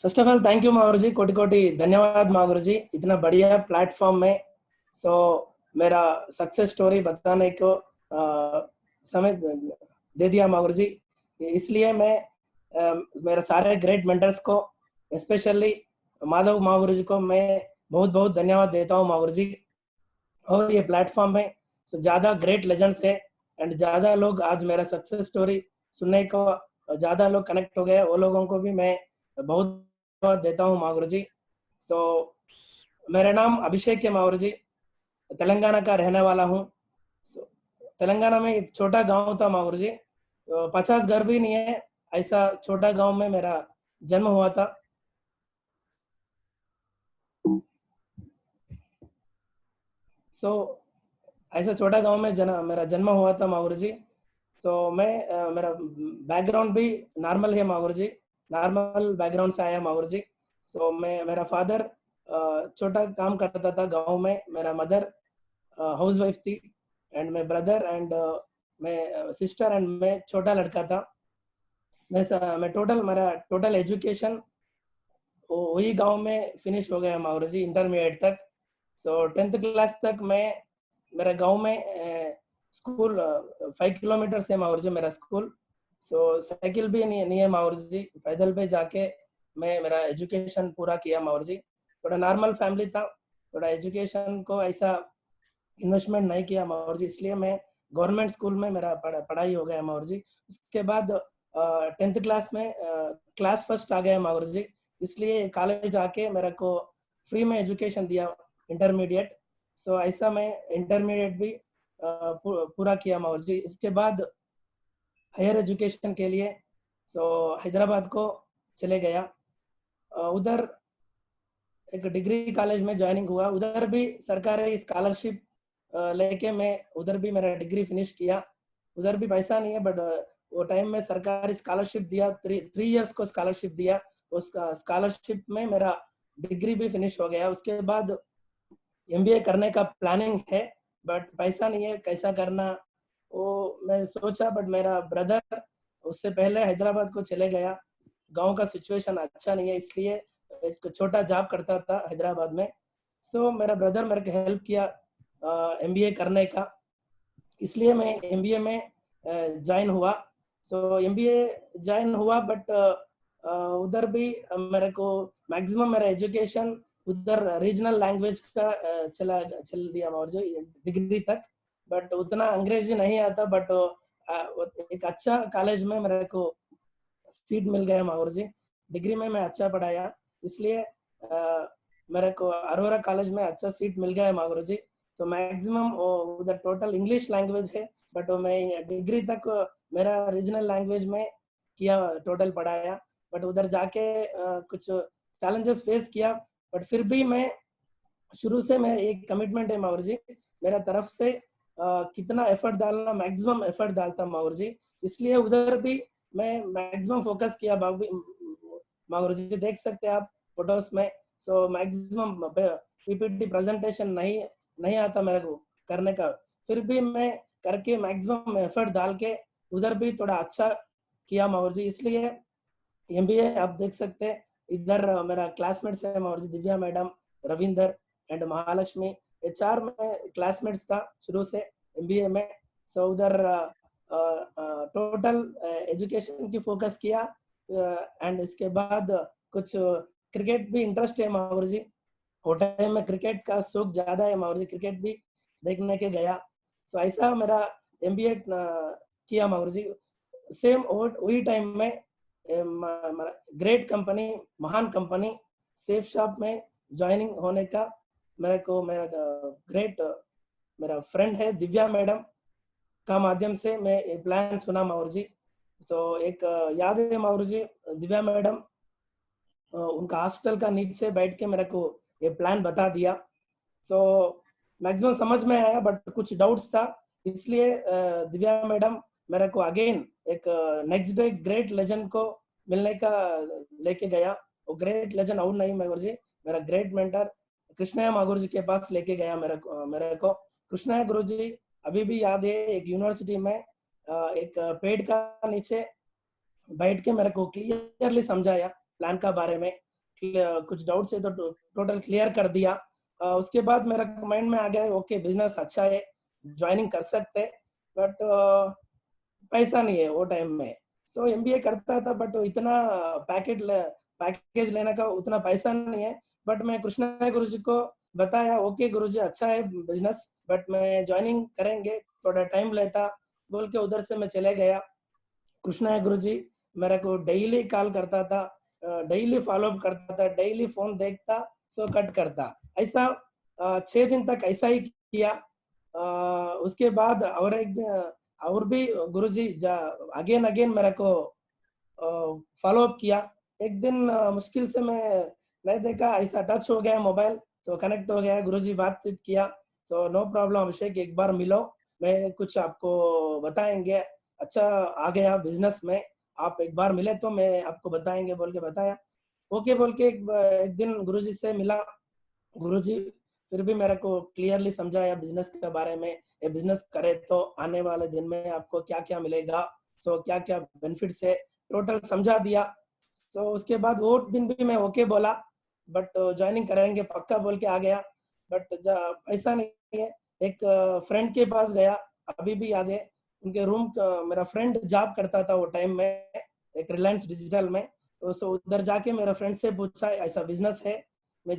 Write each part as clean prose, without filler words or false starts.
First of all thank you Mahaguru ji, कोटि कोटि धन्यवाद मागुरु जी, इतना बढ़िया प्लेटफॉर्म में सो मेरा सक्सेस स्टोरी बताने को समय दे दिया मागुरु जी। इसलिए मैं मेरे सारे ग्रेट मेंटर्स को, स्पेशली माधव मागुरु जी को मैं बहुत बहुत धन्यवाद देता हूँ मागुरु जी। और ये प्लेटफॉर्म में ज़्यादा ग्रेट लेजेंड्स है एंड ज़्यादा लोग आज मेरा सक्सेस स्टोरी सुनने को ज़्यादा लोग कनेक्ट हो गए, वो लोगों को भी मैं बहुत धन्यवाद देता हूँ मागुरु जी। सो मेरा नाम अभिषेक है मागुरु जी, तेलंगाना का रहने वाला हूँ। सो तेलंगाना में एक छोटा गांव था मागुरु जी, तो 50 घर भी नहीं है, ऐसा छोटा गांव में मेरा जन्म हुआ था। सो ऐसा छोटा गांव में मेरा जन्म हुआ था मागुरु जी। सो मैं मेरा बैकग्राउंड भी नॉर्मल है मागुरु जी, नॉर्मल बैकग्राउंड से आया मागुरु जी। सो मैं मेरा फादर छोटा काम करता था गांव में, मेरा मदर हाउस वाइफ थी एंड मैं ब्रदर एंड मैं सिस्टर एंड मैं छोटा लड़का था। मैं टोटल मेरा टोटल एजुकेशन वही गांव में फिनिश हो गया मागुरु जी, इंटरमीडिएट तक। सो 10th क्लास तक मैं मेरे गांव में स्कूल 5 किलोमीटर से मागुरु जी मेरा स्कूल। सो साइकिल भी नहीं है मागुरु जी, पैदल पे जाके मैं मेरा एजुकेशन पूरा किया मागुरु जी। थोड़ा नॉर्मल फैमिली था, थोड़ा एजुकेशन को ऐसा इन्वेस्टमेंट नहीं किया मागुरु जी, इसलिए मैं गवर्नमेंट स्कूल में मेरा पढ़ाई हो गया मागुरु जी। उसके बाद 10th क्लास में क्लास फर्स्ट आ गया मागुरु जी, इसलिए कॉलेज आके मेरे को फ्री में एजुकेशन दिया इंटरमीडिएट। सो ऐसा मैं इंटरमीडिएट भी पूरा किया मागुरु जी। इसके बाद हायर एजुकेशन के लिए सो हैदराबाद को चले गया। उधर एक डिग्री कॉलेज में ज्वाइनिंग हुआ, उधर भी सरकारी स्कॉलरशिप लेके मैं उधर भी मेरा डिग्री फिनिश किया। उधर भी पैसा नहीं है बट वो टाइम में सरकारी स्कॉलरशिप दिया, 3 इयर्स को स्कॉलरशिप दिया। उस स्कॉलरशिप में मेरा डिग्री भी फिनिश हो गया। उसके बाद एमबीए करने का प्लानिंग है बट पैसा नहीं है, कैसा करना वो मैं सोचा, बट मेरा ब्रदर उससे पहले हैदराबाद को चले गया। गांव का सिचुएशन अच्छा नहीं है, इसलिए एक छोटा जॉब करता था हैदराबाद में। सो मेरा ब्रदर मेरे को हेल्प किया एमबीए करने का, इसलिए मैं एमबीए में ज्वाइन हुआ। सो एमबीए ज्वाइन हुआ बट उधर भी मेरे को मैक्सिमम मेरा एजुकेशन उधर रीजनल लैंग्वेज का चल दिया और जो डिग्री तक, बट उतना अंग्रेजी नहीं आता। बट एक अच्छा कॉलेज में मेरे को सीट मिल गया माहौर जी, डिग्री में मैं अच्छा पढ़ाया, इसलिए मेरे को अरोरा कॉलेज में अच्छा सीट मिल गया है मागुरु जी। तो मैक्सिमम उधर टोटल इंग्लिश लैंग्वेज है, बट मैं डिग्री तक मेरा रीजनल लैंग्वेज में किया, टोटल पढ़ाया। बट उधर जाके कुछ चैलेंजेस फेस किया, बट फिर भी मैं शुरू से मैं एक कमिटमेंट है माहौर जी मेरा तरफ से, कितना एफर्ट डालना मैक्सिमम एफर्ट डालता माहौर जी, इसलिए उधर भी मैं मैक्सिमम फोकस किया। मागुरु जी देख सकते हैं आप फोटोस में। सो मैक्सिमम पीपीटी प्रेजेंटेशन नहीं नहीं आता मेरे को करने का, फिर भी मैं करके मैक्सिमम एफर्ट डाल के उधर भी थोड़ा अच्छा किया मागुरु जी। इसलिए एमबीए आप देख सकते हैं, इधर मेरा क्लासमेट्स है मागुरु जी, दिव्या मैडम, रविंदर एंड महालक्ष्मी, ये 4 में क्लासमेट्स था शुरू से एमबीए में। सो उधर टोटल एजुकेशन की फोकस किया एंड इसके बाद कुछ क्रिकेट भी इंटरेस्ट है मागुरु जी, वो टाइम में क्रिकेट का शौक ज्यादा है मागुरु जी, क्रिकेट भी देखने के गया। सो ऐसा मेरा एमबीए किया मागुरु जी। सेम वही टाइम में ग्रेट कंपनी, महान कंपनी सेफ शॉप में ज्वाइनिंग होने का मेरे को मेरा ग्रेट मेरा फ्रेंड है दिव्या मैडम का माध्यम से मैं ये प्लान सुना माहौर जी। सो एक याद है माहौर जी, दिव्या मैडम उनका हॉस्टल का नीचे बैठ के मेरे को ये प्लान बता दिया। सो मैक्सिमम समझ में आया बट कुछ डाउट्स था, इसलिए दिव्या मैडम मेरे को अगेन एक नेक्स्ट डे ग्रेट लेजेंड को मिलने का लेके गया। वो ग्रेट लेजेंड और नहीं मागुरु जी, मेरा ग्रेट मेंटर कृष्णया मागुरु जी के पास लेके गया मेरे को कृष्णया गुरु जी अभी भी याद है, एक यूनिवर्सिटी में एक पेड़ का नीचे बैठ के मेरे को क्लियरली समझाया प्लान का बारे में। कुछ डाउट्स है तो टोटल क्लियर कर दिया। उसके बाद मेरा माइंड में आ गया ओके बिजनेस अच्छा है, ज्वाइनिंग कर सकते, बट पैसा नहीं है वो टाइम में। सो एमबीए करता था बट इतना पैकेज लेने का उतना पैसा नहीं है। बट मैं कृष्णा गुरु जी को बताया ओके गुरु जी अच्छा है बिजनेस, बट मैं ज्वाइनिंग करेंगे, थोड़ा टाइम लेता बोल के उधर से मैं चले गया। कृष्णा गुरु जी मेरे को डेली कॉल करता था, डेली फॉलो अप करता था, डेली फोन देखता, सो कट करता, ऐसा 6 दिन तक ऐसा ही किया। उसके बाद और एक और भी गुरुजी अगेन अगेन मेरे को फॉलो अप किया। एक दिन मुश्किल से मैं नहीं देखा, ऐसा टच हो गया मोबाइल, तो कनेक्ट हो गया, गुरुजी बातचीत किया। सो नो प्रॉब्लम अभिषेक, एक बार मिलो, मैं कुछ आपको बताएंगे, अच्छा आ गया बिजनेस में, आप एक बार मिले तो मैं आपको बताएंगे बोल के बताया। ओके बोल के एक दिन गुरुजी से मिला। गुरुजी फिर भी मेरे को क्लियरली समझाया बिजनेस के बारे में, ये बिजनेस करे तो आने वाले दिन में आपको क्या क्या मिलेगा, सो क्या क्या बेनिफिट्स है, टोटल समझा दिया। सो उसके बाद वो दिन भी मैं ओके बोला, बट ज्वाइनिंग करेंगे पक्का बोल के आ गया। बट ऐसा नहीं है, एक फ्रेंड के पास गया, अभी भी याद है उनके रूम मेरा फ्रेंड जॉब करता था वो टाइम में, एक रिलायंस डिजिटल में। तो सो उधर जाके मेरा फ्रेंड से पूछा ऐसा बिजनेस है, मैं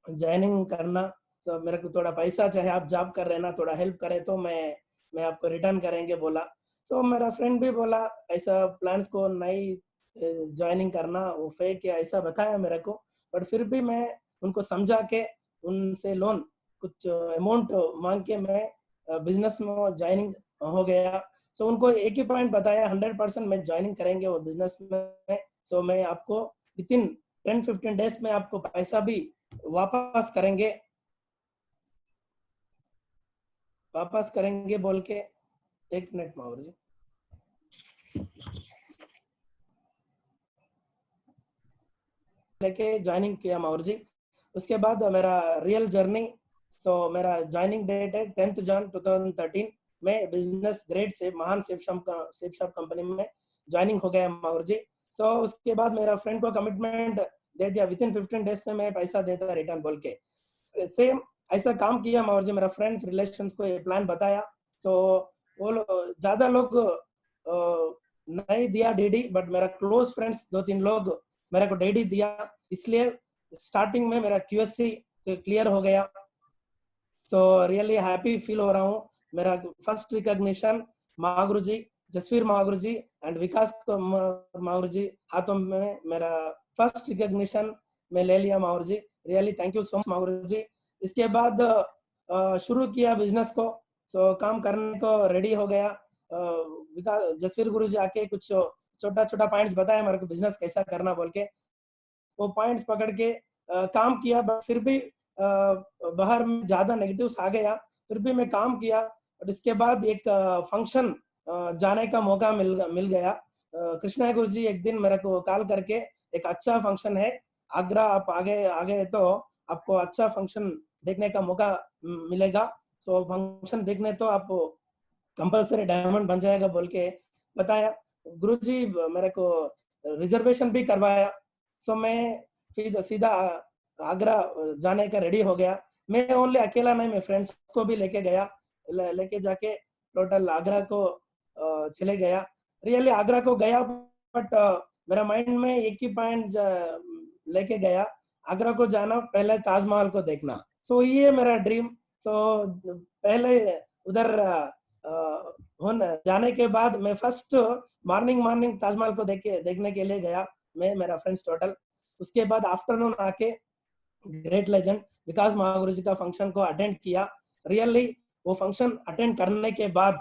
ज्वाइनिंग करना, तो मेरे को थोड़ा पैसा चाहिए, आप जॉब कर रहे हैं ना, थोड़ा हेल्प करें तो मैं आपको रिटर्न करेंगे बोला। तो मेरा फ्रेंड भी बोला ऐसा प्लान्स को नहीं ज्वाइनिंग करना, वो फेक है ऐसा बताया मेरे को। बट फिर भी मैं उनको समझा के उनसे लोन कुछ अमाउंट मांग के मैं बिजनेस में ज्वाइनिंग हो गया। सो उनको एक ही पॉइंट बताया, 100% मैं ज्वाइनिंग करेंगे वो बिजनेस में। सो मैं आपको विद इन 10-15 डेज में आपको पैसा भी वापस करेंगे, वापस करेंगे बोल के। एक मिनट माहौर जी, लेके ज्वाइनिंग किया माहौर जी। उसके बाद मेरा रियल जर्नी, सो मेरा ज्वाइनिंग डेट है 10 जून 2013 में बिजनेस ग्रेड से महान सेफ शॉप कंपनी में ज्वाइनिंग हो गया माहौर जी। सो उसके बाद मेरा फ्रेंड को कमिटमेंट दे दिया विद इन 15 डेज में मैं पैसा देता रिटर्न बोल के। सेम ऐसा काम किया माहौर जी, मेरा फ्रेंड्स रिलेशंस को ये प्लान बताया। सो वो ज्यादा लोग नहीं दिया डीडी, बट मेरा क्लोज फ्रेंड्स 2-3 लोग मेरे को डीडी दिया, इसलिए स्टार्टिंग में मेरा क्यूएससी क्लियर हो गया। सो रियली हैप्पी फील हो रहा हूँ। मेरा first recognition Mahaguru ji, Jasvir Mahaguru ji and Vikas Mahaguru ji हाथों में मेरा फर्स्ट रिकॉग्निशन में ले लिया Mahaguru ji. Really thank you so much Mahaguru ji. इसके बाद शुरू किया बिजनेस को, सो काम करने को रेडी हो गया। विकास जसवीर गुरु जी आके कुछ छोटा छोटा पॉइंट्स बताया मेरे को बिजनेस कैसा करना बोल के, वो पॉइंट्स पकड़ के काम किया। बट फिर भी बाहर में ज्यादा नेगेटिव्स आ गया, फिर भी मैं काम किया। और इसके बाद एक फंक्शन जाने का मौका मिल गया। कृष्णा गुरु जी एक दिन मेरे को कॉल करके, एक अच्छा फंक्शन है आगरा, आप आगे आगे तो आपको अच्छा फंक्शन देखने का मौका मिलेगा, सो फंक्शन देखने तो आप कंपलसरी डायमंड बन जाएगा बोल के बताया। गुरुजी मेरे को रिजर्वेशन भी करवाया। सो मैं फिर सीधा आगरा जाने का रेडी हो गया। मैं ओनली अकेला नहीं, मैं फ्रेंड्स को भी लेके गया, लेके जाके टोटल आगरा को चले गया। रियली आगरा को गया, बट मेरा माइंड में एक ही पॉइंट लेके गया, आगरा को जाना, पहले ताजमहल को देखना। सो ये मेरा ड्रीम। सो पहले उधर जाने के बाद मैं फर्स्ट मॉर्निंग मॉर्निंग ताजमहल को देखने के लिए गया, मैं मेरा फ्रेंड्स टोटल। उसके बाद आफ्टरनून आके ग्रेट लेजेंड विकास महागुरु जी का फंक्शन को अटेंड किया। रियली वो फंक्शन अटेंड करने के बाद,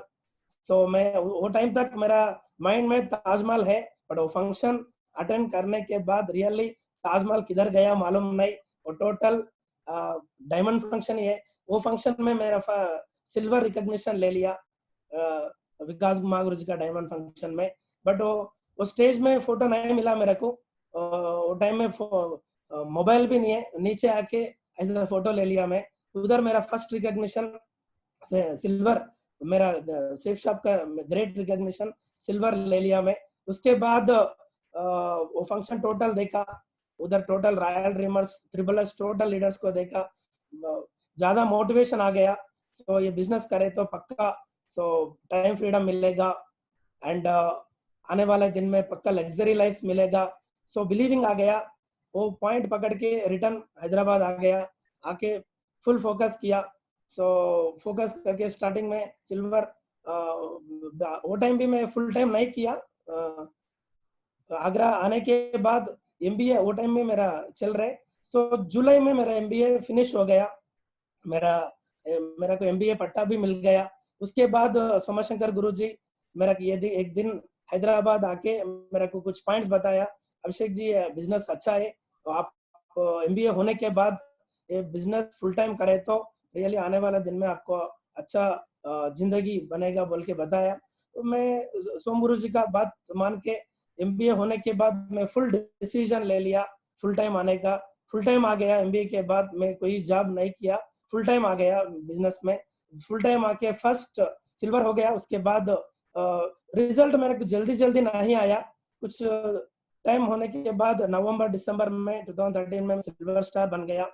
सो मैं वो टाइम तक मेरा माइंड में ताजमहल है, बट वो फंक्शन अटेंड करने के बाद रियली ताजमहल किधर गया मालूम नहीं, वो टोटल डायमंड फंक्शन ही है। वो फंक्शन में मेरा सिल्वर रिकॉग्निशन ले लिया विकास महागुरु जी का डायमंड फंक्शन में। बट वो स्टेज में फोटो नहीं मिला मेरे को, वो टाइम में मोबाइल भी नहीं है, नीचे आके ऐसा फोटो ले लिया मैं। उधर मेरा फर्स्ट रिकॉग्निशन सिल्वर, मेरा सेफ शॉप का ग्रेट रिकॉग्निशन सिल्वर ले लिया मैं। उसके बाद वो फंक्शन टोटल देखा, उधर total royal dreamers, triple S total leaders को देखा, ज्यादा मोटिवेशन आ गया। सो ये बिजनेस करे तो पक्का सो टाइम फ्रीडम मिलेगा एंड आने वाले दिन में पक्का लग्जरी लाइफ मिलेगा। सो बिलीविंग आ गया, वो पॉइंट पकड़ के रिटर्न हैदराबाद आ गया, आके फुल फोकस किया। सो फोकस करके स्टार्टिंग में सिल्वर, वो टाइम भी मैं फुल टाइम नहीं किया। आगरा आने के बाद एमबीए वो टाइम में मेरा चल रहा है। सो जुलाई में मेरा एमबीए फिनिश हो गया, मेरा मेरा को एमबीए पट्टा भी मिल गया। उसके बाद सोमाशंकर गुरुजी मेरा ये एक दिन हैदराबाद आके मेरे को कुछ पॉइंट्स बताया, अभिषेक जी बिजनेस अच्छा है, तो आप एमबीए होने के बाद ये बिजनेस फुल टाइम करें तो रियली आने वाले दिन में आपको अच्छा जिंदगी बनेगा बोल के बताया। तो मैं सोम गुरु जी का बात मान के एमबीए होने के बाद मैं फुल डिसीजन ले लिया फुल टाइम आने का। फुल टाइम आ गया, एमबीए के बाद मैं कोई जॉब नहीं किया, फुल टाइम आ गया बिजनेस में। फुल टाइम आके फर्स्ट सिल्वर हो गया। उसके बाद रिजल्ट मेरे को जल्दी जल्दी नहीं आया, कुछ टाइम होने के बाद नवंबर दिसंबर में 2013 में सिल्वर स्टार बन गया।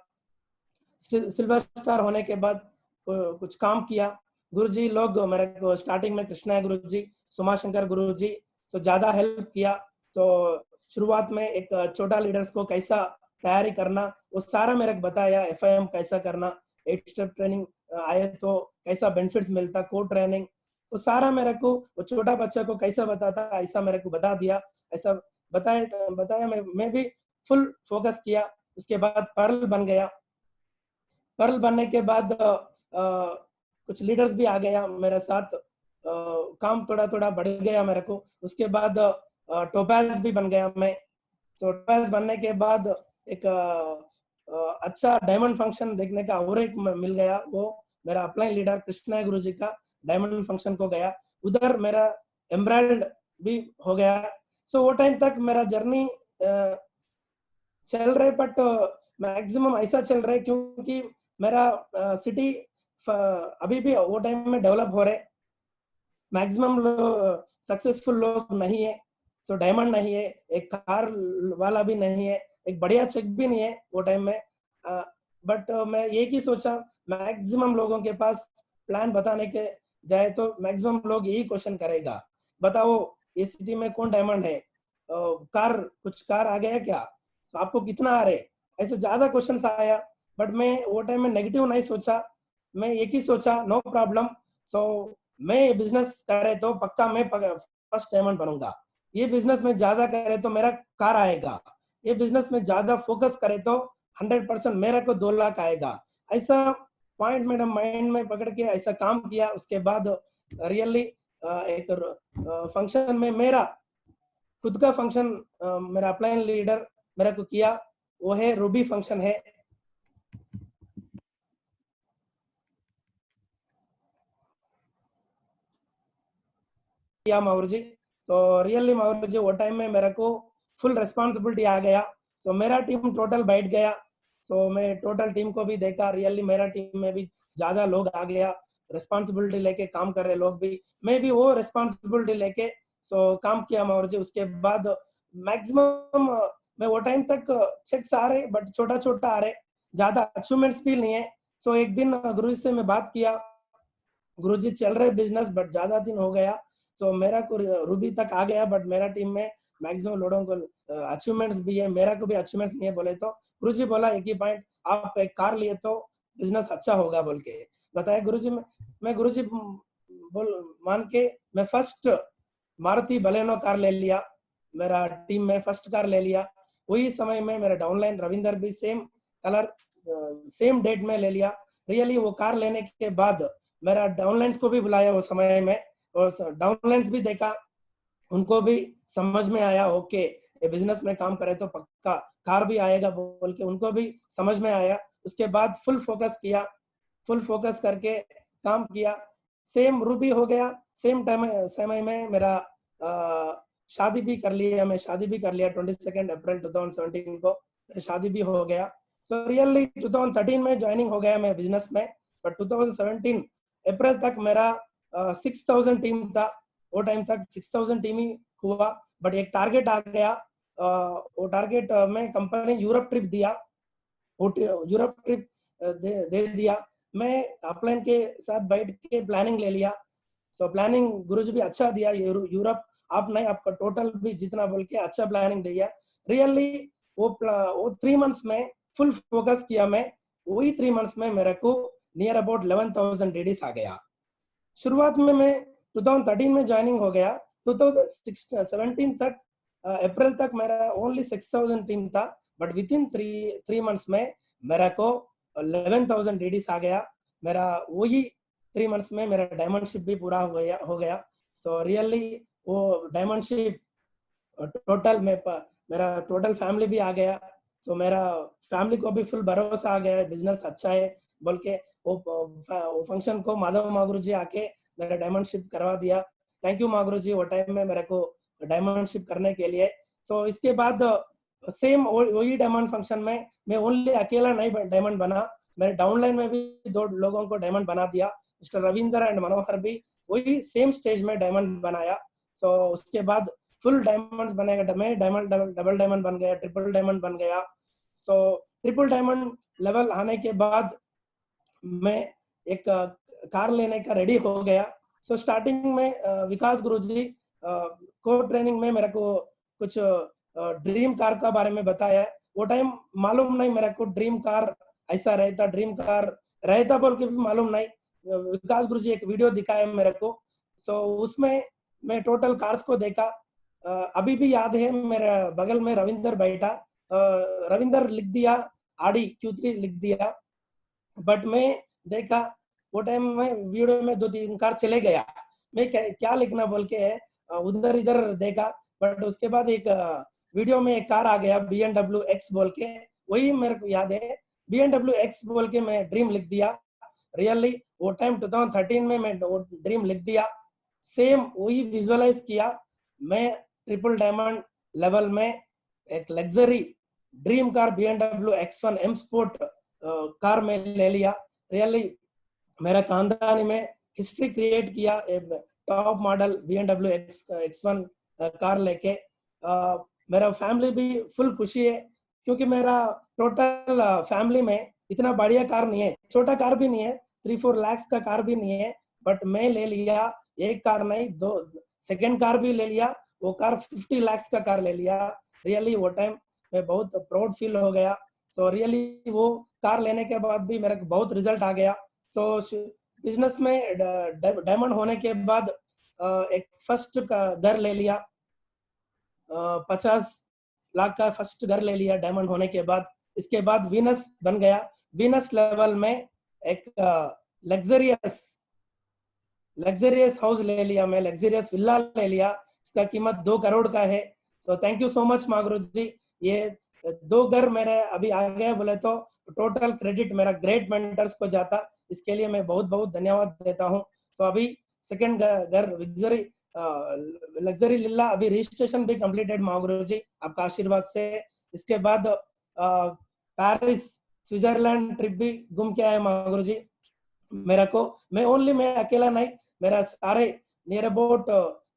सिल्वर स्टार होने के बाद कुछ काम किया। गुरुजी लोग मेरे को स्टार्टिंग में कृष्णा गुरुजी, सोमाशंकर गुरुजी सो ज्यादा हेल्प किया। तो शुरुआत में एक छोटा लीडर्स को कैसा तैयारी करना वो सारा मेरे को बताया, एफआईएम कैसा करना, 8 स्टेप ट्रेनिंग आए तो कैसा बेनिफिट्स मिलता, कोड ट्रेनिंग, तो सारा मेरे को वो छोटा बच्चा को कैसा बताता ऐसा मेरे को बता दिया, ऐसा बताया बताया मैं भी फुल फोकस किया। उसके बाद पर्ल बन गया। पर्ल बनने के बाद कुछ लीडर्स भी आ गया मेरे साथ, काम थोड़ा थोड़ा बढ़ गया मेरे को। उसके बाद टोपैज भी बन गया मैं। तो टोपैज बनने के बाद एक अच्छा डायमंड फंक्शन देखने का और एक मिल गया, वो मेरा अपलाइन लीडर कृष्णा गुरु जी का डायमंड फंक्शन को गया, उधर मेरा एमराल्ड भी हो गया। सो वो टाइम तक मेरा जर्नी चल रहे, बट मैक्सिमम ऐसा चल रहा है क्योंकि मेरा सिटी अभी भी वो टाइम में डेवलप हो रहे, मैक्सिमम सक्सेसफुल लोग नहीं है। सो डायमंड नहीं है, एक कार वाला भी नहीं है, एक बढ़िया चेक भी नहीं है वो टाइम में। बट मैं एक ही सोचा, मैक्सिमम लोगों के पास प्लान बताने के जाए तो मैक्सिमम लोग यही क्वेश्चन करेगा, बताओ ये सिटी में कौन डायमंड है, कार कुछ कार आ गया क्या, तो आपको कितना आ रहे, ऐसे ज्यादा क्वेश्चन आया। बट मैं वो टाइम में नेगेटिव नहीं सोचा, मैं एक ही सोचा नो प्रॉब्लम। सो मैं ये बिजनेस करे तो पक्का मैं फर्स्ट डायमंड बनूंगा, ये बिजनेस में ज्यादा करे तो मेरा कार आएगा, ये बिजनेस में ज्यादा फोकस करे तो 100% मेरा को 2 लाख आएगा। ऐसा पॉइंट मेरा माइंड में पकड़ के ऐसा काम किया। उसके बाद रियली एक फंक्शन में मेरा खुद का फंक्शन मेरा अपलाइन लीडर मेरा को किया, वो है रूबी फंक्शन है। किया मावर जी। तो रियली मावर जी वो टाइम में मेरे को फुल रिस्पॉन्सिबिलिटी आ गया। सो मेरा टीम टोटल बैठ गया। सो मैं टोटल टीम को भी देखा, रियली मेरा टीम में भी ज्यादा लोग आ गया, रिस्पॉन्सिबिलिटी लेके काम कर रहे लोग भी, मैं भी वो रिस्पॉन्सिबिलिटी लेके सो काम किया मावर जी। उसके बाद मैक्सिमम मैं वो टाइम तक चेक्स आ रहे बट छोटा छोटा आ रहे, ज्यादा अचीवमेंट्स भी नहीं है। सो एक दिन गुरु जी से मैं बात किया, गुरुजी चल रहे बिजनेस बट ज्यादा दिन हो गया, तो मेरा को रूबी तक आ गया बट मेरा टीम में मैक्सिमम लोगों को अचीवमेंट्स भी है, मेरा को भी अचीवमेंट्स नहीं है बोले तो गुरुजी बोला एक ही पॉइंट, आप एक कार लिए तो बिजनेस अच्छा होगा बोल के बताया गुरुजी। मैं गुरुजी बोल मान के मैं फर्स्ट मारुति बलेनो कार ले लिया, मेरा टीम में फर्स्ट कार ले लिया। वही समय में मेरा डाउनलाइन रविंदर भी सेम कलर सेम डेट में ले लिया। रियली वो कार लेने के बाद मेरा डाउनलाइंस को भी बुलाया वो समय में, और डाउनलाइंस भी देखा, उनको भी समझ में आया ओके ये बिजनेस में काम करे तो पक्का कार भी आएगा बोल के उनको भी समझ में आया। उसके बाद फुल फोकस किया, फुल फोकस करके काम किया। सेम रूबी हो गया, सेम टाइम समय में मेरा शादी भी कर लिया, मैं शादी भी कर लिया 22 अप्रैल 2017 को मेरी शादी भी हो गया। सो रियली 2013 में ज्वाइनिंग हो गया मैं बिजनेस में, बट 2017 अप्रैल तक मेरा 6000 टीम था, वो टाइम तक 6000 टीम ही हुआ। बट एक टारगेट आ गया, वो टारगेट में कंपनी यूरोप ट्रिप दिया, वो यूरोप ट्रिप दे दिया। मैं अपलाइन के साथ बैठ के प्लानिंग ले लिया। सो प्लानिंग गुरुजी भी अच्छा दिया, यूरोप आप नहीं, आपका टोटल भी जितना बोल के अच्छा प्लानिंग दिया। रियली वो 3 मंथ्स में फुल फोकस किया मैं। वही 3 मंथ्स में मेरे को नियर अबाउट 11,000 डीडीज आ गया। शुरुआत में मैं 2013 में ज्वाइनिंग हो गया, 2017 तक अप्रैल तक मेरा ओनली 6,000 टीम था, but with in three months में मेरा को 11,000 डीडीज आ गया। मेरा वही 3 मंथ्स में मेरा डायमंडशिप भी पूरा हो गया। सो रियली वो डायमंडशिप टोटल में मेरा टोटल फैमिली भी आ गया। सो मेरा फैमिली को भी फुल भरोसा आ गया, बिजनेस अच्छा है बोल के। वो फंक्शन को माधव मागुरु जी आके मेरा डायमंडशिप करवा दिया। थैंक यू मागुरु जी, वो टाइम में मेरे को डायमंडशिप करने के लिए। सो इसके बाद सेम वही डायमंड फंक्शन में मैं ओनली अकेला नहीं डायमंड बना, मेरे डाउनलाइन में भी 2 लोगों को डायमंड बना दिया, मिस्टर रविंदर एंड मनोहर भी वही सेम स्टेज में डायमंड बनाया। सो उसके बाद फुल डायमंड्स बनेगा, मैं डायमंड डबल डायमंड बन गया, ट्रिपल डायमंड बन गया। सो ट्रिपल डायमंड लेवल आने के बाद मैं एक कार लेने का रेडी हो गया। सो स्टार्टिंग में विकास गुरुजी को ट्रेनिंग में मेरे को कुछ ड्रीम कार का बारे में बताया। वो टाइम मालूम नहीं मेरे को ड्रीम कार ऐसा रहता, ड्रीम कार रहता बोल के भी मालूम नहीं। विकास गुरुजी एक वीडियो दिखाया मेरे को। सो उसमें मैं टोटल कार्स को देखा। अभी भी याद है, मेरे बगल में रविंदर बैठा, रविंदर लिख दिया आडी Q3 लिख दिया, बट मैं देखा वो टाइम में वीडियो में 2-3 कार चले गया, मैं क्या लिखना बोल के उधर इधर देखा। बट उसके बाद एक वीडियो में एक कार आ गया BMW X बोल के, वही मेरे को याद है, BMW X बोल के मैं ड्रीम लिख दिया। रियली वो टाइम 2013 में मैं ड्रीम लिख दिया, सेम वही विजुअलाइज किया। मैं ट्रिपल डायमंड लेवल में एक luxury dream car BMW X1 M sport car में ले लिया। रियली मेरा खानदानी में हिस्ट्री क्रिएट किया, top model BMW X1 car लेके। मेरा फैमिली भी फुल खुशी है, क्योंकि मेरा टोटल फैमिली में इतना बढ़िया कार नहीं है, छोटा कार भी नहीं है, 3-4 लाख का कार भी नहीं है, बट मैं ले लिया एक कार नहीं, 2 सेकेंड कार भी ले लिया, वो कार 50 लाख का कार ले लिया। रियली वो टाइम मैं बहुत प्राउड फील हो गया। सो रियली वो कार लेने के बाद भी मेरे को बहुत रिजल्ट आ गया। सो बिजनेस में डायमंड होने के बाद एक फर्स्ट का घर ले लिया, 50 लाख का फर्स्ट घर ले लिया डायमंड होने के बाद। इसके बाद वीनस बन गया, वीनस लेवल में एक लग्जरियस हाउस ले लिया, मैं लग्जरियस विला ले लिया, इसका कीमत 2 करोड़ का है। So thank you so much Mahaguru ji. ये 2 घर मेरे अभी आ गए बोले तो टोटल क्रेडिट मेरा ग्रेट मेंटर्स को जाता, इसके लिए मैं बहुत बहुत धन्यवाद देता हूँ। सो अभी सेकंड घर लग्जरी लिल्ला अभी रजिस्ट्रेशन भी कंप्लीटेड मागुरु जी, आपका आशीर्वाद से। इसके बाद पेरिस स्विट्जरलैंड ट्रिप भी घूम के आए मागुरु जी। मेरा को मैं अकेला नहीं, मेरा सारे नियर अबाउट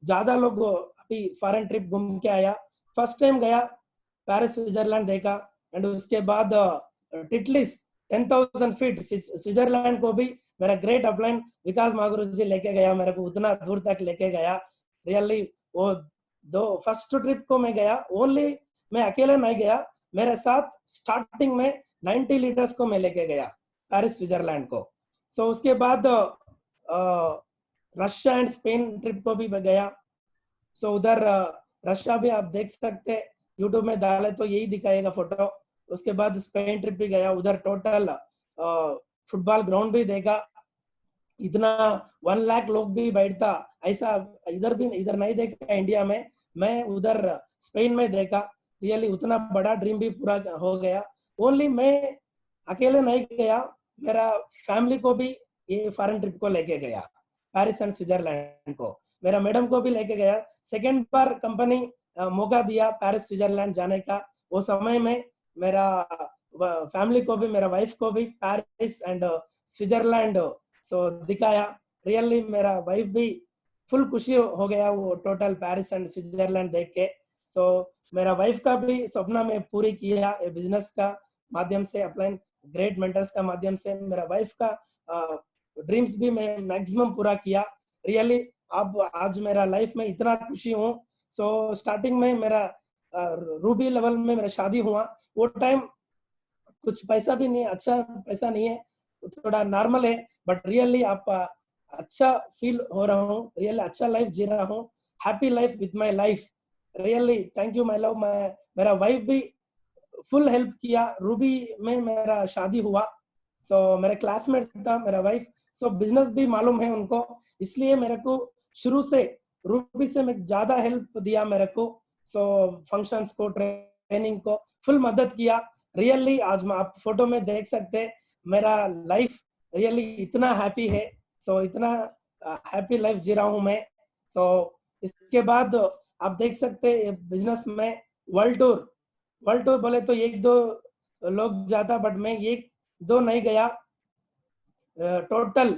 ज्यादा लोग अभी फॉरेन ट्रिप घूम के आया। फर्स्ट टाइम गया पेरिस स्विट्जरलैंड देखा, एंड उसके बाद टिटलिस 10,000 फीट स्विट्जरलैंड को भी मेरा ग्रेट अपलाइन विकास मागुरु जी लेके गया, मेरे को उतना दूर तक लेके गया। रियली वो 2 फर्स्ट ट्रिप को मैं गया, ओनली मैं अकेले नहीं गया, मेरे साथ स्टार्टिंग में 90 लीडर्स को मैं लेके गया पेरिस स्विट्जरलैंड को। सो उसके बाद रशिया एंड स्पेन ट्रिप को भी गया। सो उधर रशिया भी आप देख सकते, यूट्यूब में डाले तो यही दिखाएगा फोटो। उसके बाद स्पेन ट्रिप भी गया, उधर टोटल फुटबॉल ग्राउंड भी देखा, इतना 1 लाख लोग भी बैठता ऐसा इधर नहीं देखा इंडिया में, मैं उधर स्पेन में देखा। रियली उतना बड़ा ड्रीम भी पूरा हो गया। ओनली मैं अकेले नहीं गया, मेरा फैमिली को भी ये फॉरेन ट्रिप को लेके गया, पेरिस एंड स्विट्जरलैंड को मेरा मैडम को भी लेके गया। सेकेंड बार कंपनी मौका दिया पेरिस स्विट्जरलैंड जाने का, वो समय में मेरा फैमिली को भी, मेरा वाइफ को भी पेरिस एंड स्विट्जरलैंड सो दिखाया। रियली मेरा वाइफ भी फुल खुशी हो गया वो टोटल पेरिस एंड स्विट्जरलैंड देख के। सो मेरा वाइफ का भी सपना मैं पूरी किया बिजनेस का माध्यम से, अपलाइन ग्रेट मेंटर्स का माध्यम से मेरा वाइफ का ड्रीम्स भी मैं मैक्सिमम पूरा किया। रियली अब आज मेरा लाइफ में इतना खुशी हूँ। सो स्टार्टिंग में मेरा रूबी लेवल में मेरा शादी हुआ, वो टाइम कुछ पैसा भी नहीं, अच्छा पैसा नहीं है, थोड़ा नॉर्मल है, बट रियली आप अच्छा फील हो रहा हूँ, रियली अच्छा लाइफ जी रहा हूँ, happy life with my life. Really thank you my love. मेरा वाइफ भी फुल हेल्प किया, रूबी में मेरा शादी हुआ। सो मेरे क्लासमेट था मेरा वाइफ, सो बिजनेस भी मालूम है उनको, इसलिए मेरे को शुरू से रूबी से मैं ज्यादा हेल्प दिया मेरे को। सो फंक्शंस को, ट्रेनिंग को फुल मदद किया। रियली आज आप फोटो में देख सकते मेरा लाइफ रियली इतना हैप्पी है। सो इतना हैप्पी लाइफ जी रहा हूँ मैं। सो इसके बाद आप देख सकते बिजनेस में वर्ल्ड टूर बोले तो एक दो लोग जाता, बट मैं एक दो नहीं गया, टोटल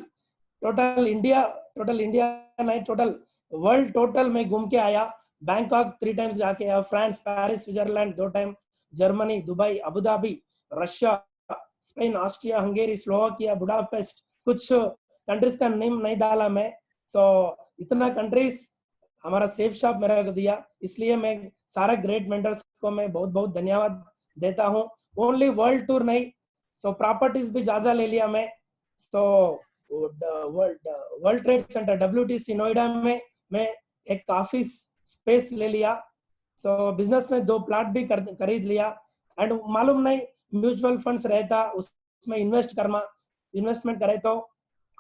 टोटल इंडिया नहीं, टोटल वर्ल्ड टोटल में घूम के आया। बैंकॉक 3 टाइम्स जाके आया, France, Paris, Switzerland 2 time, Germany, Dubai, Abu Dhabi, Russia, Spain, Austria, Hungary, Slovakia, Budapest, कुछ कंट्रीज का नेम नहीं डाला मैं। सो इतना कंट्रीज हमारा सेफ शॉप मेरे को दिया, इसलिए मैं सारा ग्रेट मेंटर्स को मैं बहुत बहुत धन्यवाद देता हूँ। ओनली वर्ल्ड टूर नहीं, सो प्रॉपर्टीज भी ज्यादा ले लिया मैं। So world trade centre WTC Noida में मैं एक ऑफिस स्पेस ले लिया। सो बिजनेस में 2 प्लाट भी खरीद लिया। एंड मालूम नहीं म्यूचुअल फंड्स रहता, उसमें इन्वेस्टमेंट करे तो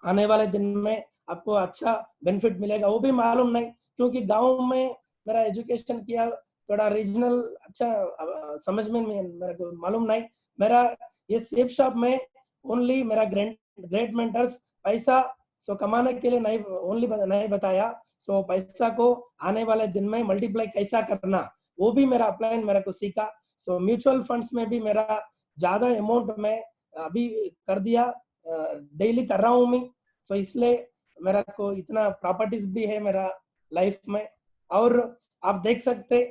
आने वाले दिन में आपको अच्छा बेनिफिट मिलेगा, वो भी मालूम नहीं, क्योंकि गांव में मेरा एजुकेशन किया, थोड़ा रीजनल अच्छा समझ में मेरे को मालूम नहीं। मेरा ये सेफ शॉप में ओनली मेरा ग्रेट मेंटर्स पैसा सो कमाने के लिए नहीं, ओनली नहीं बताया, सो पैसा को आने वाले दिन में मल्टीप्लाई कैसा करना वो भी मेरा अपलाइन मेरे को सीखा। सो म्यूचुअल फंड्स में भी मेरा ज्यादा अमाउंट में अभी कर दिया, डेली कर रहा हूँ मैं। सो इसलिए मेरा को इतना प्रॉपर्टीज भी है मेरा लाइफ में। और आप देख सकते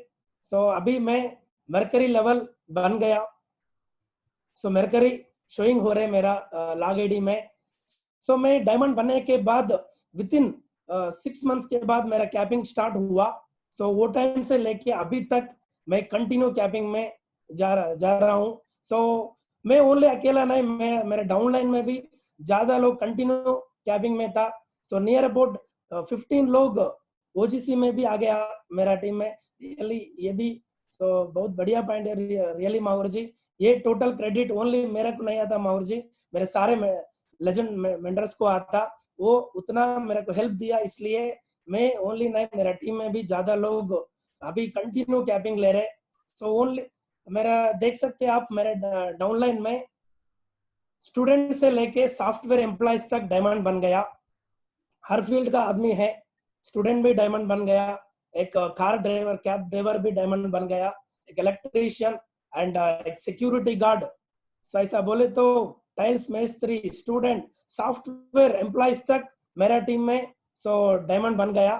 सो अभी मैं मरकरी लेवल बन गया। सो मरकरी शोइंग हो रहे मेरा लागेडी में। सो मैं डायमंड बनने के बाद विद इन 6 मंथ्स के बाद मेरा कैपिंग स्टार्ट हुआ। सो वो टाइम से लेके अभी तक मैं कंटिन्यू कैपिंग में जा रहा हूँ। सो मैं ओनली अकेला नहीं, मैं मेरे डाउनलाइन में भी ज्यादा लोग कंटिन्यू कैपिंग में था। सो नियर अबाउट 15 लोग OGC में भी आ गया मेरा टीम में। रियली ये भी तो बहुत बढ़िया पॉइंट है रियली माहौर जी। ये टोटल क्रेडिट ओनली मेरे को नहीं आता माहौर जी, मेरे सारे लेजेंड मेंटर्स को आता, वो उतना मेरे को हेल्प दिया, इसलिए मैं ओनली नहीं, मेरा टीम में भी ज्यादा लोग अभी कंटिन्यू कैपिंग ले रहे। सो ओनली मेरा देख सकते हैं आप मेरे डाउनलाइन में स्टूडेंट से लेके सॉफ्टवेयर एम्प्लॉयज तक डायमंड बन गया, हर फील्ड का आदमी है। स्टूडेंट भी डायमंड बन गया, एक कार ड्राइवर, कैब ड्राइवर भी डायमंड बन गया, एक इलेक्ट्रीशियन एंड एक सिक्योरिटी गार्ड। सो ऐसा बोले तो टाइल्स मिस्त्री, स्टूडेंट, सॉफ्टवेयर एम्प्लॉयज तक मेरा टीम में सो डायमंड बन गया।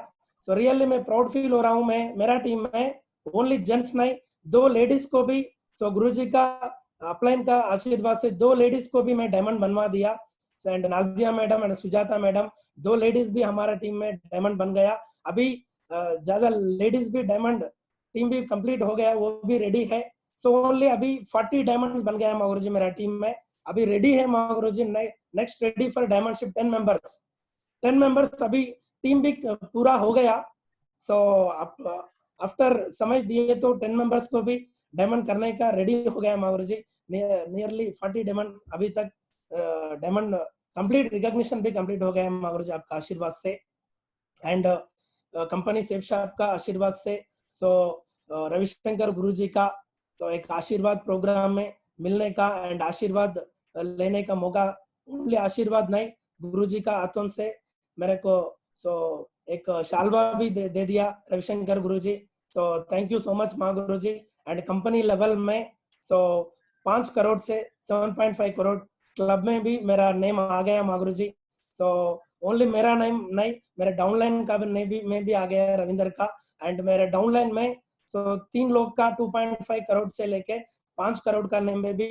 सो रियली मैं प्राउड फील हो रहा हूँ, मैं मेरा टीम में ओनली जेंट्स नहीं, 2 लेडीज को भी सो गुरुजी का अपलाइन का आशीर्वाद से 2 लेडीज को भी मैं डायमंड बनवा दिया। And Nazia madam and Sujata madam, 2 ladies भी हमारा टीम में डायमंड बन गया। अभी ज्यादा लेडीज भी डायमंड टीम भी कंप्लीट हो गया, वो भी रेडी है। सो ओनली अभी 40 डायमंड बन गया मागुरु जी मेरा टीम में, अभी रेडी है मागुरु जी। नेक्स्ट रेडी फॉर डायमंडशिप 10 मेंबर्स अभी टीम भी पूरा हो गया। सो आफ्टर समझ दिए तो 10 मेंबर्स को भी डायमंड करने का रेडी हो गया मागुरु जी। नियरली 40 डायमंड अभी तक डायमंड कंप्लीट, रिकॉग्निशन भी कंप्लीट हो गया मागुरु जी आपका आशीर्वाद से एंड कंपनी सेफ शॉप का आशीर्वाद से। सो रविशंकर गुरु जी का तो एक आशीर्वाद प्रोग्राम में मिलने का एंड आशीर्वाद लेने का मौका, ओनली आशीर्वाद नहीं, गुरु जी का हाथों से मेरे को सो एक शालवा भी दे दिया Ravishankar Guru ji. So thank you so much Mahaguru ji. And company level में सो 5 करोड़ से 7.5 करोड़ क्लब में भी मेरा नेम आ गया माँ गुरु जी। सो ओनली मेरा नेम नहीं, मेरे डाउनलाइन का भी नहीं भी में भी आ गया है रविंदर का। एंड मेरे डाउनलाइन में सो 3 लोग का 2.5 करोड़ से लेके 5 करोड़ का नेम में भी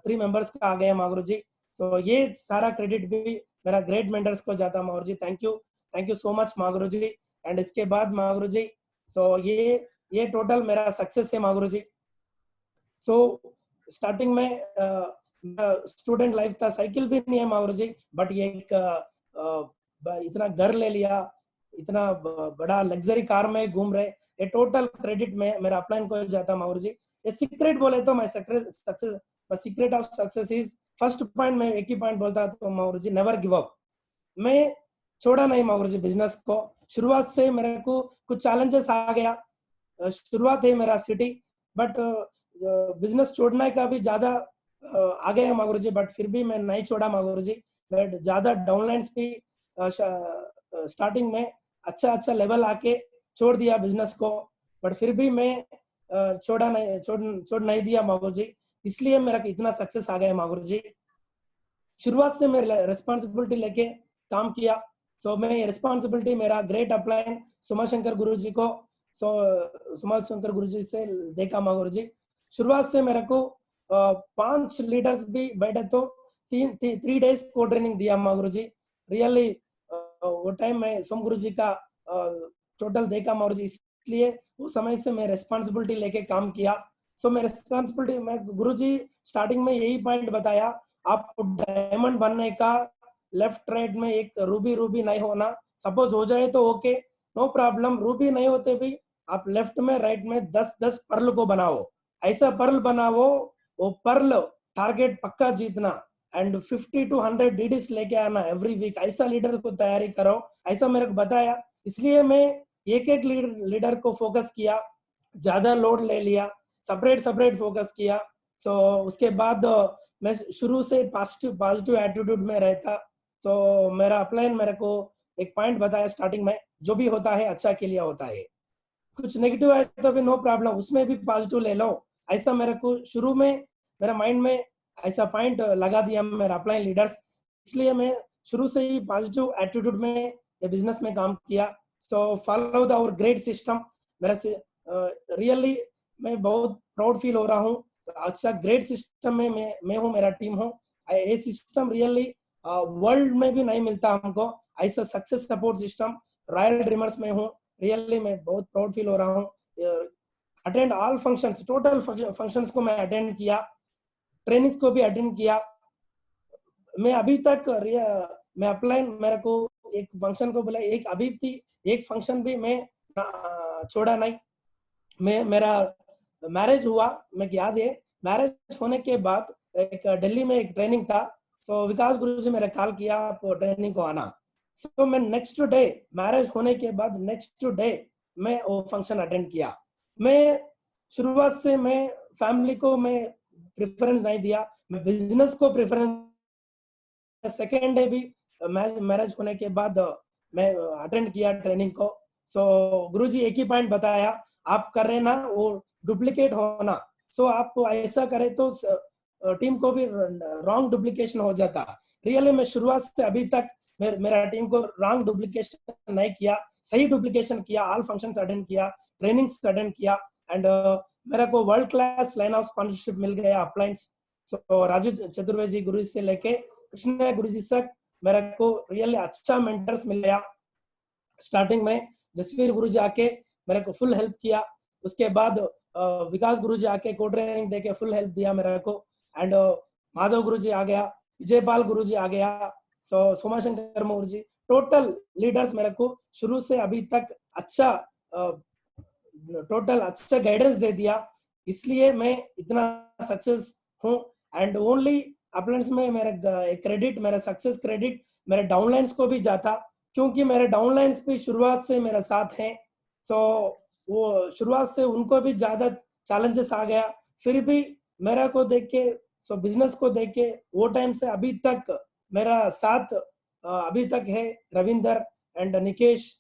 3 मेंबर्स का आ गया मागुरु जी। सो ये सारा क्रेडिट भी मेरा ग्रेट मेंटर्स को जाता Mahaguru ji. Thank you so much Mahaguru ji. And इसके बाद मागुरु जी, सो ये टोटल मेरा सक्सेस है मागुरु जी। सो स्टार्टिंग में स्टूडेंट लाइफ था, साइकिल भी नहीं है मागुरु जी, बट ये एक इतना घर ले लिया, इतना बड़ा लग्जरी कार में घूम रहे, ये टोटल क्रेडिट में मेरा अपलाइन को जाता मागुरु जी। ये सीक्रेट बोले तो my success, secret of success is, first point मैं एक ही पॉइंट बोलता तो मागुरु जी, नेवर गिव अप। मैं छोड़ा नहीं मागुरु जी बिजनेस को। शुरुआत से मेरे को कुछ चैलेंजेस आ गया, शुरुआत है मेरा सिटी, बट बिजनेस छोड़ने का भी ज्यादा आ गया मागुरु जी, बट फिर भी मैं नहीं छोड़ा मागुरु जी। बट ज्यादा डाउनलाइंस भी स्टार्टिंग में अच्छा लेवल आके छोड़ दिया बिजनेस को, बट फिर भी मैं छोड़ नहीं दिया मागुरु जी, इसलिए मेरा इतना सक्सेस आ गया मागुरु जी। शुरुआत से मैं रिस्पॉन्सिबिलिटी लेके काम किया। सो मैं रिस्पॉन्सिबिलिटी मेरा ग्रेट अपलाइन सुमा शंकर गुरु जी को, सुमा शंकर गुरु जी से देखा मागुरु जी। शुरुआत से मेरे को 5 लीडर्स भी बैठे तो 3 डेज को ट्रेनिंग दिया मागुरु जी। रियली वो टाइम में सोम गुरु जी का टोटल देखा मागुरु जी, इसलिए उस समय से मैं रिस्पॉन्सिबिलिटी लेके काम किया। सो मैं रिस्पॉन्सिबिलिटी, मैं गुरु जी स्टार्टिंग में यही पॉइंट बताया, आप डायमंड बनने का लेफ्ट राइट में एक रूबी नहीं होना, सपोज हो जाए तो ओके, नो प्रॉब्लम, रूबी नहीं होते भी आप लेफ्ट में राइट में 10 पर्ल को बनाओ, ऐसा पर्ल बनाओ, वो पर्ल टारगेट पक्का जीतना, एंड 50 to 100 डीडीज लेके आना एवरी वीक, ऐसा लीडर को तैयारी करो, ऐसा मेरे को बताया। इसलिए मैं एक लीडर को फोकस किया, ज्यादा लोड ले लिया, सेपरेट फोकस किया। सो उसके बाद मैं शुरू से पॉजिटिव एटीट्यूड में रहता। तो मेरा अपलाइन मेरे को एक पॉइंट बताया स्टार्टिंग में, जो भी होता है अच्छा के लिए होता है, कुछ नेगेटिव है तो भी नो प्रॉब्लम, उसमें भी पॉजिटिव ले लो, ऐसा मेरे को शुरू में मेरा माइंड में ऐसा पॉइंट लगा दिया मेरा अपलाइन लीडर्स। इसलिए मैं शुरू से ही पॉजिटिव एटीट्यूड में ये बिजनेस में काम किया। So follow the our great system, मेरा रियली मैं बहुत प्राउड फील हो रहा हूँ। अच्छा ग्रेट सिस्टम में मैं हूँ, मेरा टीम हूँ, ये सिस्टम रियली वर्ल्ड में भी नहीं मिलता हमको, ऐसा success support system royal dreamers में हूँ। रियली मैं बहुत प्राउड फील हो रहा हूँ। Attend all functions, total functions को मैं अटेंड किया, ट्रेनिंग्स को भी अटेंड किया। मैं अभी तक मैं अपलाइन मेरे को एक फंक्शन को बोला, एक अभी भी एक फंक्शन भी मैं छोड़ा नहीं। मैं मेरा मैरिज हुआ, मैं याद है, मैरिज होने के बाद एक दिल्ली में एक ट्रेनिंग था। सो विकास गुरु जी मेरा कॉल किया आप ट्रेनिंग को आना। सो मैं नेक्स्ट डे, मैरिज होने के बाद नेक्स्ट डे मैं वो फंक्शन अटेंड किया। मैं शुरुआत से मैं फैमिली को मैं प्रेफरेंस नहीं दिया, मैं बिजनेस को प्रेफरेंस। सेकेंड डे भी मैरिज होने के बाद मैं अटेंड किया ट्रेनिंग को। सो गुरुजी एक ही पॉइंट बताया, आप कर रहे ना वो डुप्लीकेट होना, सो आप ऐसा करें तो टीम को भी रॉन्ग डुप्लीकेशन हो जाता। रियली मैं शुरुआत से अभी तक मेरा टीम को रॉन्ग डुप्लीकेशन नहीं किया, सही डुप्लीकेशन किया, ऑल फंक्शंस अटेंड किया, ट्रेनिंग्स अटेंड किया, एंड मेरा को world class line of sponsorship मिल गया अपलाइंस। सो राजू चतुर्वेदी गुरु से लेके कृष्ण गुरु जी तक मेरे को रियली अच्छा मेंटर्स मिल गया। स्टार्टिंग में जसवीर गुरु जी आके मेरे को फुल हेल्प किया, उसके बाद विकास गुरु जी आके को ट्रेनिंग देके फुल हेल्प दिया मेरे को, एंड माधव गुरु जी आ गया, विजयपाल गुरु जी आ गया, सोमा शंकर गुरु जी, टोटल लीडर्स मेरे को शुरू से अभी तक अच्छा टोटल अच्छा गाइडेंस दे दिया, इसलिए मैं इतना सक्सेस हूँ। एंड ओनली अपलाइंस में मेरा क्रेडिट, मेरा सक्सेस क्रेडिट मेरे डाउनलाइंस को भी जाता, क्योंकि मेरे डाउनलाइंस भी शुरुआत से मेरे साथ हैं। सो वो शुरुआत से उनको भी ज्यादा चैलेंजेस आ गया, फिर भी मेरा को देख के, सो बिजनेस को देख के वो टाइम से अभी तक मेरा साथ अभी तक है रविंदर एंड निकेश,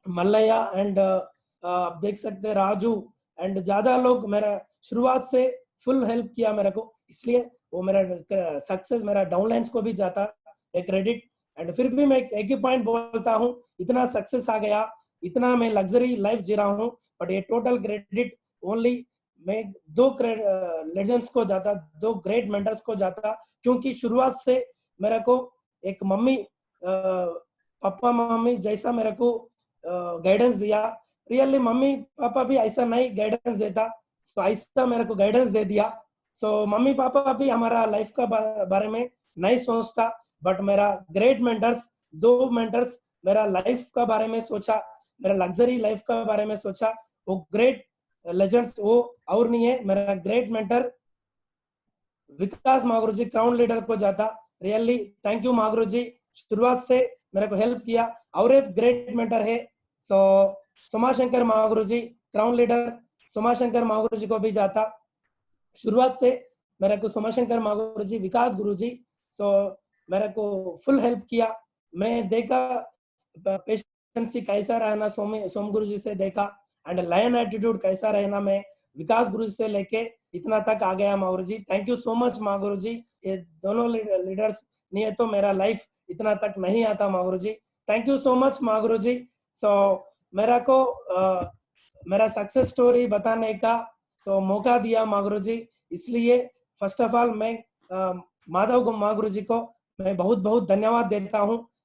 मल्लैया एंड आप देख सकते हैं राजू, एंड ज्यादा लोग मेरा शुरुआत से फुल हेल्प किया मेरे को, इसलिए वो मेरा सक्सेस मेरा डाउनलाइंस को भी जाता है क्रेडिट। एंड फिर भी मैं एक ही पॉइंट बोलता हूँ, इतना सक्सेस आ गया, इतना मैं लग्जरी लाइफ जी रहा हूँ, बट ये टोटल क्रेडिट ओनली मैं दो लेजेंड्स को जाता, दो ग्रेट मेंटर्स को जाता, क्योंकि शुरुआत से मेरे को एक मम्मी पापा मम्मी जैसा मेरे को गाइडेंस दिया। रियली मम्मी पापा भी ऐसा नहीं गाइडेंस देता, तो ऐसा मेरे को गाइडेंस दे दिया। सो मम्मी पापा भी हमारा लाइफ का बारे में नहीं सोचता, बट मेरा ग्रेट मेंटर्स, दो मेंटर्स मेरा लाइफ का बारे में सोचा, मेरा लग्जरी लाइफ का बारे में सोचा। वो ग्रेट लेजेंड्स वो और नहीं है, मेरा ग्रेट मेंटर विकास मागुरु जी क्राउन लीडर को जाता। रियली थैंक यू मागुरु जी, शुरुआत से मेरे को हेल्प किया। और एक ग्रेट मेंटर है सो सोमाशंकर मागुरु जी क्राउन लीडर, सोमाशंकर मागुरु जी को भी जाता। शुरुआत से मेरे को सोमाशंकर मागुरु जी, विकास गुरु जी, सो मेरे को फुल हेल्प किया। मैं देखा पेशेंसी कैसा रहना सोम गुरु जी से देखा, एंड लायन एटीट्यूड कैसा रहना मैं विकास गुरु जी से लेके इतना तक आ गया मागुरु ji. Thank you so much Mahaguru ji, ये दोनों लीडर्स नहीं है तो मेरा लाइफ इतना तक नहीं आता मागुरु ji. Thank you so much Mahaguru जी। सो मेरा को मेरा सक्सेस स्टोरी बताने का मौका दिया मागुरु जी, इसलिए फर्स्ट ऑफ ऑल मैं माधव मागुरु जी को मैं बहुत बहुत धन्यवाद देता हूँ।